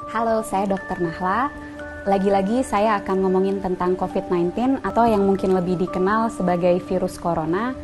Halo, saya Dr. Nahla. Lagi-lagi saya akan ngomongin tentang COVID-19 atau yang mungkin lebih dikenal sebagai virus corona.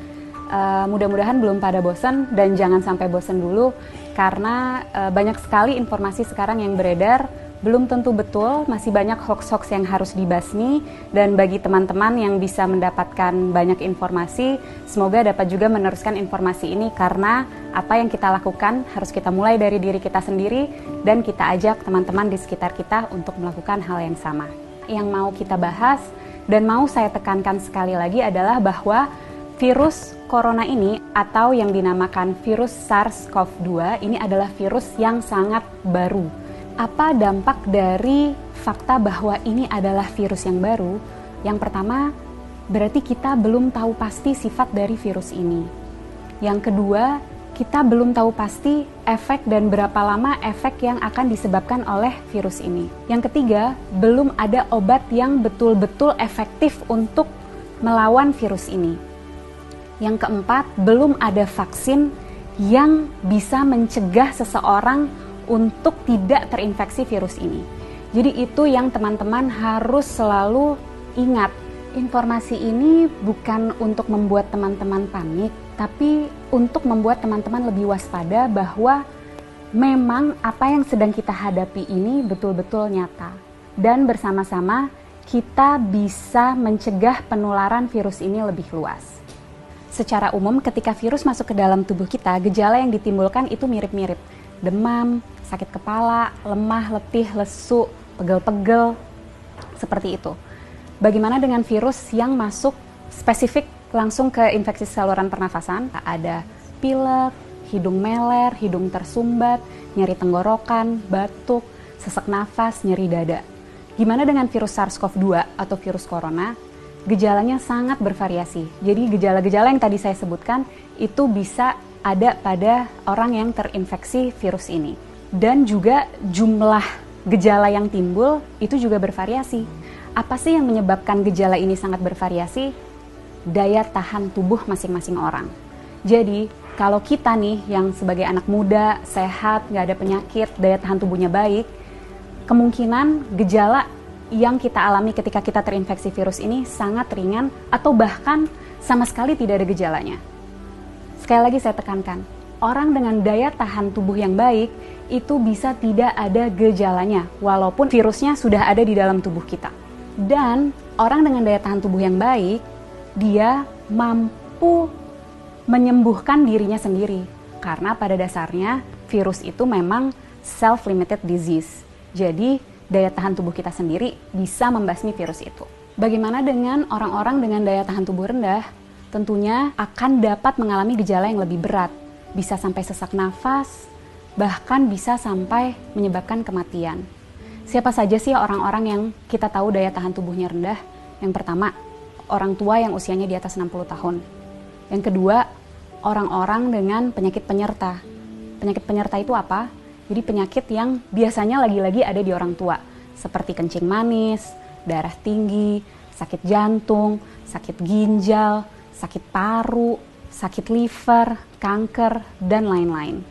Mudah-mudahan belum pada bosan dan jangan sampai bosan dulu karena banyak sekali informasi sekarang yang beredar. Belum tentu betul, masih banyak hoax-hoax yang harus dibasmi, dan bagi teman-teman yang bisa mendapatkan banyak informasi, semoga dapat juga meneruskan informasi ini karena apa yang kita lakukan harus kita mulai dari diri kita sendiri dan kita ajak teman-teman di sekitar kita untuk melakukan hal yang sama. Yang mau kita bahas dan mau saya tekankan sekali lagi adalah bahwa virus corona ini atau yang dinamakan virus SARS-CoV-2 ini adalah virus yang sangat baru. Apa dampak dari fakta bahwa ini adalah virus yang baru? Yang pertama, berarti kita belum tahu pasti sifat dari virus ini. Yang kedua, kita belum tahu pasti efek dan berapa lama efek yang akan disebabkan oleh virus ini. Yang ketiga, belum ada obat yang betul-betul efektif untuk melawan virus ini. Yang keempat, belum ada vaksin yang bisa mencegah seseorang untuk tidak terinfeksi virus ini. Jadi itu yang teman-teman harus selalu ingat. Informasi ini bukan untuk membuat teman-teman panik, tapi untuk membuat teman-teman lebih waspada bahwa memang apa yang sedang kita hadapi ini betul-betul nyata. Dan bersama-sama kita bisa mencegah penularan virus ini lebih luas. Secara umum ketika virus masuk ke dalam tubuh kita, gejala yang ditimbulkan itu mirip-mirip. Demam, sakit kepala, lemah, letih, lesu, pegel-pegel, seperti itu. Bagaimana dengan virus yang masuk spesifik langsung ke infeksi saluran pernafasan? Ada pilek, hidung meler, hidung tersumbat, nyeri tenggorokan, batuk, sesak nafas, nyeri dada. Gimana dengan virus SARS-CoV-2 atau virus corona? Gejalanya sangat bervariasi. Jadi gejala-gejala yang tadi saya sebutkan itu bisa ada pada orang yang terinfeksi virus ini. Dan juga jumlah gejala yang timbul itu juga bervariasi. Apa sih yang menyebabkan gejala ini sangat bervariasi? Daya tahan tubuh masing-masing orang. Jadi kalau kita nih yang sebagai anak muda, sehat, nggak ada penyakit, daya tahan tubuhnya baik, kemungkinan gejala yang kita alami ketika kita terinfeksi virus ini sangat ringan atau bahkan sama sekali tidak ada gejalanya. Sekali lagi saya tekankan, orang dengan daya tahan tubuh yang baik itu bisa tidak ada gejalanya walaupun virusnya sudah ada di dalam tubuh kita. Dan orang dengan daya tahan tubuh yang baik, dia mampu menyembuhkan dirinya sendiri karena pada dasarnya virus itu memang self-limited disease. Jadi daya tahan tubuh kita sendiri bisa membasmi virus itu. Bagaimana dengan orang-orang dengan daya tahan tubuh rendah? Tentunya akan dapat mengalami gejala yang lebih berat, bisa sampai sesak nafas, bahkan bisa sampai menyebabkan kematian. Siapa saja sih orang-orang yang kita tahu daya tahan tubuhnya rendah? Yang pertama, orang tua yang usianya di atas 60 tahun. Yang kedua, orang-orang dengan penyakit penyerta. Penyakit penyerta itu apa? Jadi penyakit yang biasanya lagi-lagi ada di orang tua, seperti kencing manis, darah tinggi, sakit jantung, sakit ginjal, sakit paru, sakit liver, kanker, dan lain-lain.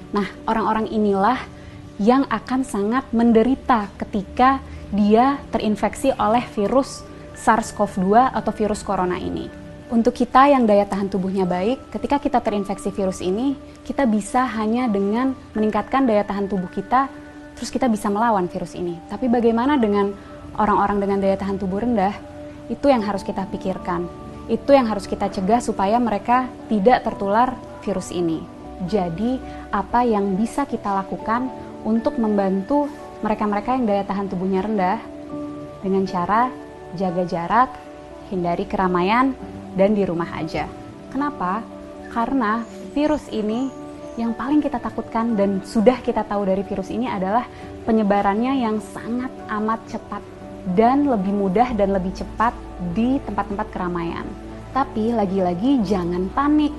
Nah, orang-orang inilah yang akan sangat menderita ketika dia terinfeksi oleh virus SARS-CoV-2 atau virus corona ini. Untuk kita yang daya tahan tubuhnya baik, ketika kita terinfeksi virus ini, kita bisa hanya dengan meningkatkan daya tahan tubuh kita, terus kita bisa melawan virus ini. Tapi bagaimana dengan orang-orang dengan daya tahan tubuh rendah? Itu yang harus kita pikirkan. Itu yang harus kita cegah supaya mereka tidak tertular virus ini. Jadi, apa yang bisa kita lakukan untuk membantu mereka-mereka yang daya tahan tubuhnya rendah? Dengan cara jaga jarak, hindari keramaian, dan di rumah aja. Kenapa? Karena virus ini yang paling kita takutkan dan sudah kita tahu dari virus ini adalah penyebarannya yang sangat amat cepat dan lebih mudah dan lebih cepat di tempat-tempat keramaian. Tapi lagi-lagi jangan panik.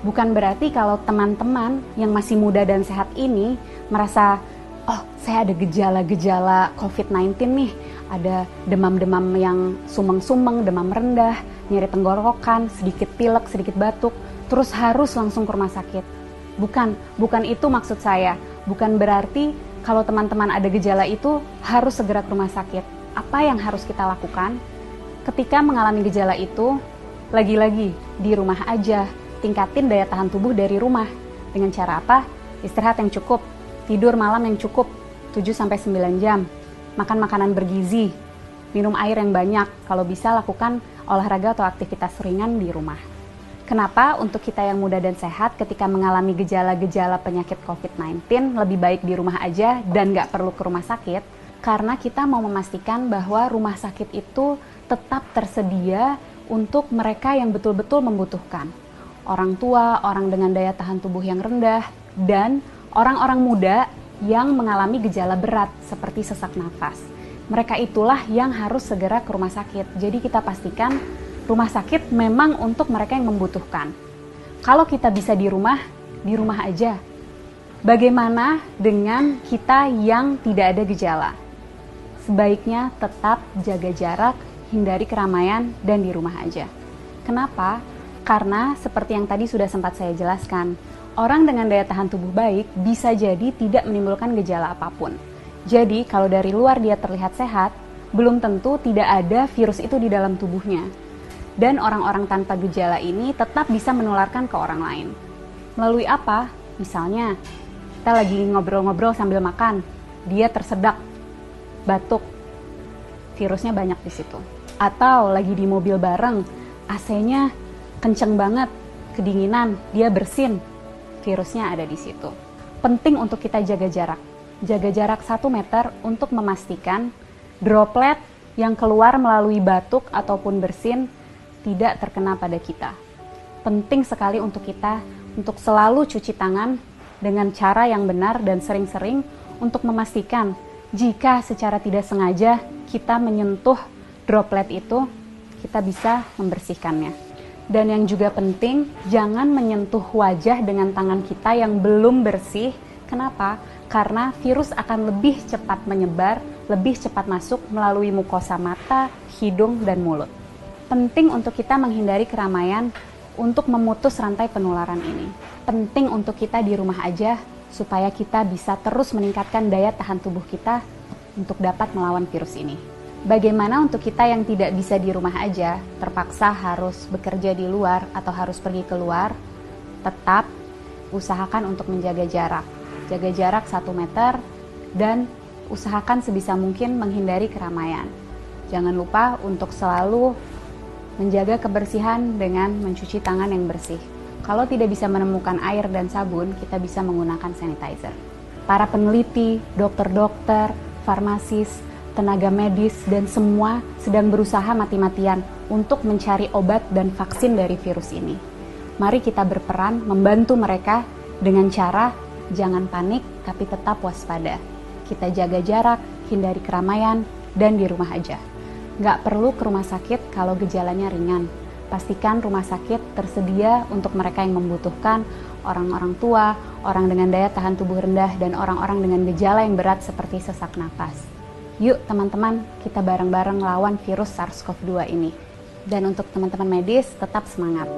Bukan berarti kalau teman-teman yang masih muda dan sehat ini merasa, oh saya ada gejala-gejala COVID-19 nih, ada demam-demam yang sumeng-sumeng, demam rendah, nyeri tenggorokan, sedikit pilek, sedikit batuk, terus harus langsung ke rumah sakit. Bukan itu maksud saya. Bukan berarti Kalau teman-teman ada gejala itu, harus segera ke rumah sakit. Apa yang harus kita lakukan? Ketika mengalami gejala itu, lagi-lagi di rumah aja, tingkatin daya tahan tubuh dari rumah. Dengan cara apa? Istirahat yang cukup, tidur malam yang cukup, 7-9 jam, makan makanan bergizi, minum air yang banyak, kalau bisa lakukan olahraga atau aktivitas ringan di rumah. Kenapa untuk kita yang muda dan sehat ketika mengalami gejala-gejala penyakit COVID-19 lebih baik di rumah aja dan nggak perlu ke rumah sakit? Karena kita mau memastikan bahwa rumah sakit itu tetap tersedia untuk mereka yang betul-betul membutuhkan. Orang tua, orang dengan daya tahan tubuh yang rendah, dan orang-orang muda yang mengalami gejala berat seperti sesak nafas. Mereka itulah yang harus segera ke rumah sakit. Jadi kita pastikan rumah sakit memang untuk mereka yang membutuhkan. Kalau kita bisa di rumah aja. Bagaimana dengan kita yang tidak ada gejala? Sebaiknya tetap jaga jarak, hindari keramaian, dan di rumah aja. Kenapa? Karena seperti yang tadi sudah sempat saya jelaskan, orang dengan daya tahan tubuh baik bisa jadi tidak menimbulkan gejala apapun. Jadi kalau dari luar dia terlihat sehat, belum tentu tidak ada virus itu di dalam tubuhnya. Dan orang-orang tanpa gejala ini tetap bisa menularkan ke orang lain. Melalui apa? Misalnya, kita lagi ngobrol-ngobrol sambil makan, dia tersedak, batuk, virusnya banyak di situ. Atau lagi di mobil bareng, AC-nya kenceng banget, kedinginan, dia bersin, virusnya ada di situ. Penting untuk kita jaga jarak 1 meter untuk memastikan droplet yang keluar melalui batuk ataupun bersin tidak terkena pada kita. Penting sekali untuk kita untuk selalu cuci tangan dengan cara yang benar dan sering-sering untuk memastikan jika secara tidak sengaja kita menyentuh droplet itu, kita bisa membersihkannya. Dan yang juga penting, jangan menyentuh wajah dengan tangan kita yang belum bersih. Kenapa? Karena virus akan lebih cepat menyebar, lebih cepat masuk melalui mukosa mata, hidung, dan mulut. Penting untuk kita menghindari keramaian untuk memutus rantai penularan ini. Penting untuk kita di rumah aja supaya kita bisa terus meningkatkan daya tahan tubuh kita untuk dapat melawan virus ini. Bagaimana untuk kita yang tidak bisa di rumah aja, terpaksa harus bekerja di luar atau harus pergi keluar, tetap usahakan untuk menjaga jarak. Jaga jarak 1 meter dan usahakan sebisa mungkin menghindari keramaian. Jangan lupa untuk selalu menjaga kebersihan dengan mencuci tangan yang bersih. Kalau tidak bisa menemukan air dan sabun, kita bisa menggunakan sanitizer. Para peneliti, dokter-dokter, farmasis, tenaga medis, dan semua sedang berusaha mati-matian untuk mencari obat dan vaksin dari virus ini. Mari kita berperan membantu mereka dengan cara jangan panik tapi tetap waspada. Kita jaga jarak, hindari keramaian, dan di rumah aja. Nggak perlu ke rumah sakit kalau gejalanya ringan. Pastikan rumah sakit tersedia untuk mereka yang membutuhkan, orang-orang tua, orang dengan daya tahan tubuh rendah, dan orang-orang dengan gejala yang berat seperti sesak napas. Yuk teman-teman, kita bareng-bareng lawan virus SARS-CoV-2 ini. Dan untuk teman-teman medis, tetap semangat.